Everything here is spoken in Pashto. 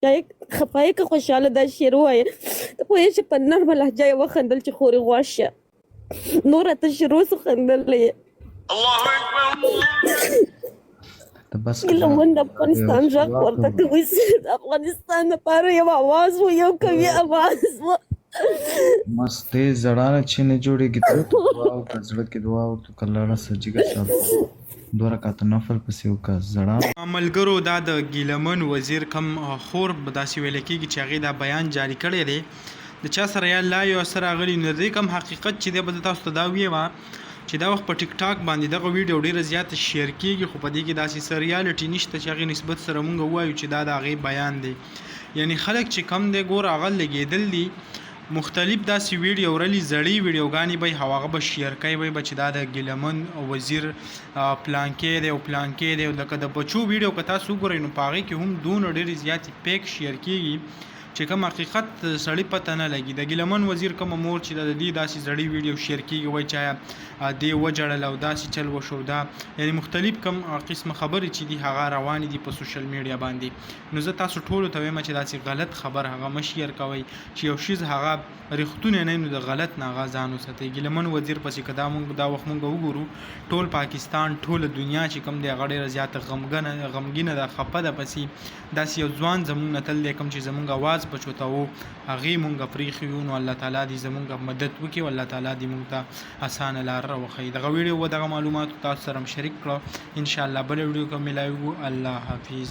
چای خفای که خوشحاله دا شعر ووایه ته پوهېږې چې په نرمه لهجه یې وخندل چې خورې غواشه نور راته شروع سو خندلی یې ګیلمن د افغانستان غږ ورته کوي د افغانستان لپاره یو اواز و یو قوي اواز و مستې زړانه چې نه جوړېږي ته دعا وکړه زړه کې دعا ورته وکړه لاړه سجګه شاته 2 رکعاته نفل پسې وکړه زړانه ملګرو دا د ګیلمن وزیر کم خور داسې ویل کېږي چې هغې دا بیان جاري کړی دی د چا سره یا لا یو سره راغلی نو د دې کم حقیقت چې دی به تاسو ته دا ویم چې دا وخت په ټیک ټاک باندې دغه ویډیو ډیره زیاته شیر کیږي خو په دې کې داسې څه ریالټي نشته چې هغې نسبت سره مونږ ووایو چې دا د هغې بیان دی یعنی خلک چې کم دی ګوره هغه لګېدل دي مختلف داسې ویډیو ورلي زړې ویډیوګانې به هغه به شیر کوي به چې دا د ګیلمن وزیر پلانکې دی او پلانکې دی لکه د بچو ویډیو که تاسو وګورئ نو په هغې کې هم دونه ډېرې زیاتې پیک شیر کېږي چې کوم حقیقت سړی پته نه لګي د ګیلمن وزیر کومه مور چې د دې داسې زړې ویډیو شیر کېږي وایي چې دې وجړل او داسې چل وشو دا یعنی مختلف کم قسمه خبرې چې دي هغه روانې دي په سوشل میډیا باندې نو زه تاسو ټولو ته وایم چې داسې غلط خبر هغه مه شیر کوئ چې یو شیز هغه رښتونه نه نو د غلط نه هغه ځان وساتئ ګیلمن وزیر پسې که دا وخت مونږ وګورو ټول پاکستان ټوله دنیا چې کوم دی هغه ډېره زیاته غمګینه ده خفه ده پسې داسې یو ځوان زمونږ نه تل دی کوم چې زمونږ اواز بچوته و هغې مونږ پرېښي یو نو الله تعالی دې زمونږ مدد وکړي او الله تعالی دې مونږ ته اسانه لار راوښیي دغه ویډیو و دغه معلومات تاسو سره هم شریک کړه انشاءالله بله ویډیو کې ملاوي الله حافظ